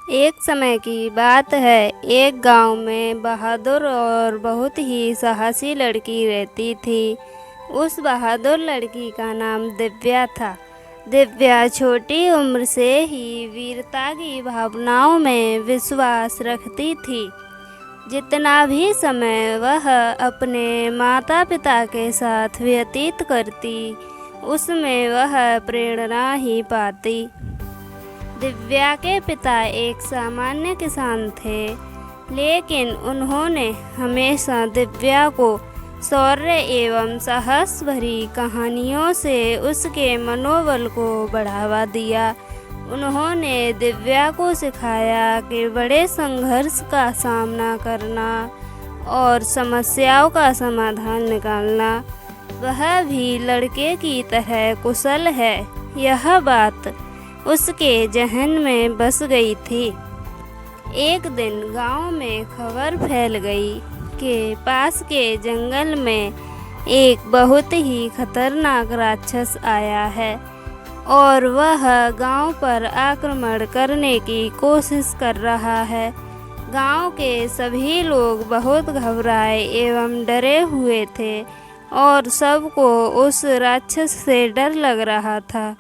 एक समय की बात है। एक गांव में बहादुर और बहुत ही साहसी लड़की रहती थी। उस बहादुर लड़की का नाम दिव्या था। दिव्या छोटी उम्र से ही वीरता की भावनाओं में विश्वास रखती थी। जितना भी समय वह अपने माता पिता के साथ व्यतीत करती, उसमें वह प्रेरणा ही पाती। दिव्या के पिता एक सामान्य किसान थे, लेकिन उन्होंने हमेशा दिव्या को शौर्य एवं साहस भरी कहानियों से उसके मनोबल को बढ़ावा दिया। उन्होंने दिव्या को सिखाया कि बड़े संघर्ष का सामना करना और समस्याओं का समाधान निकालना वह भी लड़के की तरह कुशल है। यह बात उसके जहन में बस गई थी। एक दिन गांव में खबर फैल गई कि पास के जंगल में एक बहुत ही खतरनाक राक्षस आया है और वह गांव पर आक्रमण करने की कोशिश कर रहा है। गांव के सभी लोग बहुत घबराए एवं डरे हुए थे और सबको उस राक्षस से डर लग रहा था।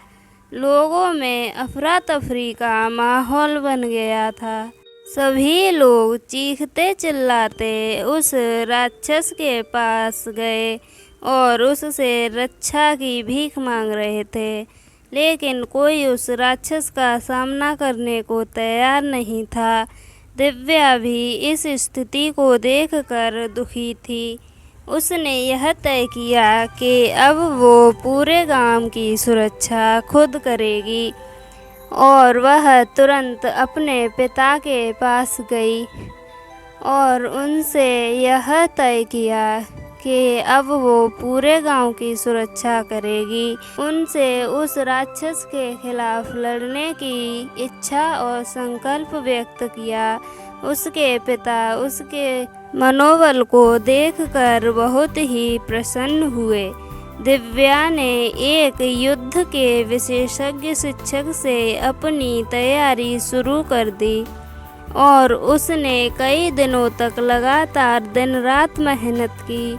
लोगों में अफरा तफरी का माहौल बन गया था। सभी लोग चीखते चिल्लाते उस राक्षस के पास गए और उससे रक्षा की भीख मांग रहे थे, लेकिन कोई उस राक्षस का सामना करने को तैयार नहीं था। दिव्या भी इस स्थिति को देखकर दुखी थी। उसने यह तय किया कि अब वो पूरे गांव की सुरक्षा खुद करेगी और वह तुरंत अपने पिता के पास गई और उनसे यह तय किया कि अब वो पूरे गांव की सुरक्षा करेगी। उनसे उस राक्षस के खिलाफ लड़ने की इच्छा और संकल्प व्यक्त किया। उसके पिता उसके मनोबल को देखकर बहुत ही प्रसन्न हुए। दिव्या ने एक युद्ध के विशेषज्ञ शिक्षक से अपनी तैयारी शुरू कर दी और उसने कई दिनों तक लगातार दिन रात मेहनत की।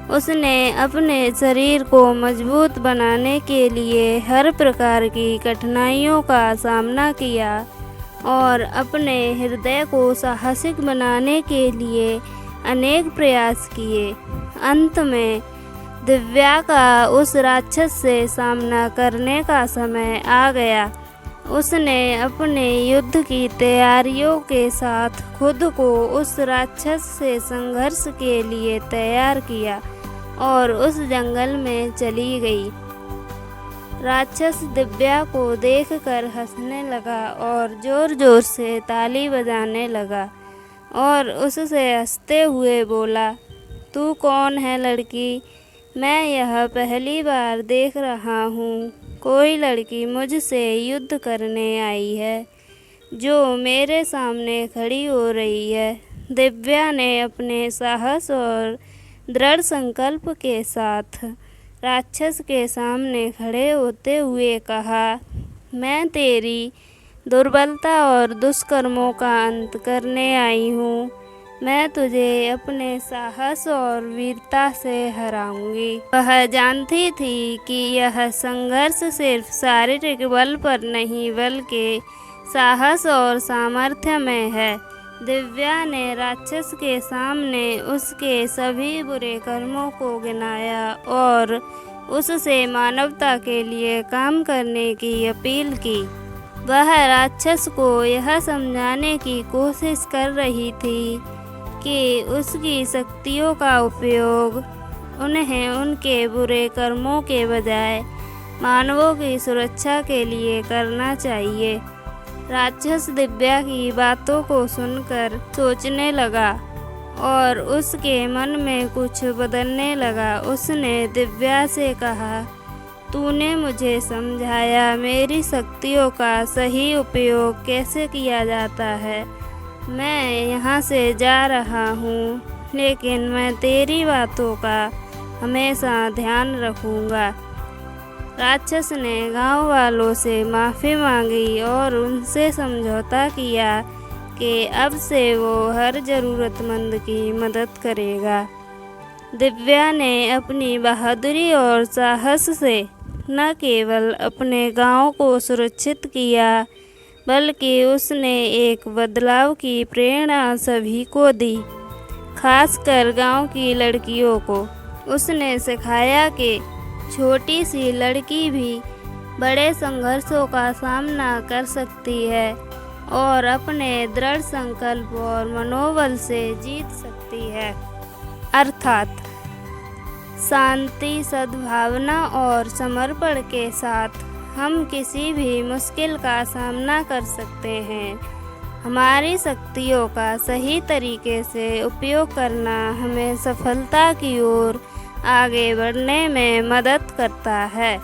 उसने अपने शरीर को मजबूत बनाने के लिए हर प्रकार की कठिनाइयों का सामना किया और अपने हृदय को साहसिक बनाने के लिए अनेक प्रयास किए। अंत में दिव्या का उस राक्षस से सामना करने का समय आ गया। उसने अपने युद्ध की तैयारियों के साथ खुद को उस राक्षस से संघर्ष के लिए तैयार किया और उस जंगल में चली गई। राक्षस दिव्या को देखकर हंसने लगा और जोर जोर से ताली बजाने लगा और उससे हंसते हुए बोला, तू कौन है लड़की? मैं यह पहली बार देख रहा हूँ कोई लड़की मुझसे युद्ध करने आई है जो मेरे सामने खड़ी हो रही है। दिव्या ने अपने साहस और दृढ़ संकल्प के साथ राक्षस के सामने खड़े होते हुए कहा, मैं तेरी दुर्बलता और दुष्कर्मों का अंत करने आई हूँ। मैं तुझे अपने साहस और वीरता से हराऊंगी। वह जानती थी कि यह संघर्ष सिर्फ शारीरिक बल पर नहीं बल्कि साहस और सामर्थ्य में है। दिव्या ने राक्षस के सामने उसके सभी बुरे कर्मों को गिनाया और उससे मानवता के लिए काम करने की अपील की। वह राक्षस को यह समझाने की कोशिश कर रही थी कि उसकी शक्तियों का उपयोग उन्हें उनके बुरे कर्मों के बजाय मानवों की सुरक्षा के लिए करना चाहिए। राक्षस दिव्या की बातों को सुनकर सोचने लगा और उसके मन में कुछ बदलने लगा। उसने दिव्या से कहा, तूने मुझे समझाया मेरी शक्तियों का सही उपयोग कैसे किया जाता है। मैं यहाँ से जा रहा हूँ, लेकिन मैं तेरी बातों का हमेशा ध्यान रखूँगा। राक्षस ने गांव वालों से माफ़ी मांगी और उनसे समझौता किया कि अब से वो हर ज़रूरतमंद की मदद करेगा। दिव्या ने अपनी बहादुरी और साहस से न केवल अपने गांव को सुरक्षित किया, बल्कि उसने एक बदलाव की प्रेरणा सभी को दी, खासकर गांव की लड़कियों को। उसने सिखाया कि छोटी सी लड़की भी बड़े संघर्षों का सामना कर सकती है और अपने दृढ़ संकल्प और मनोबल से जीत सकती है। अर्थात शांति, सद्भावना और समर्पण के साथ हम किसी भी मुश्किल का सामना कर सकते हैं। हमारी शक्तियों का सही तरीके से उपयोग करना हमें सफलता की ओर आगे बढ़ने में मदद करता है।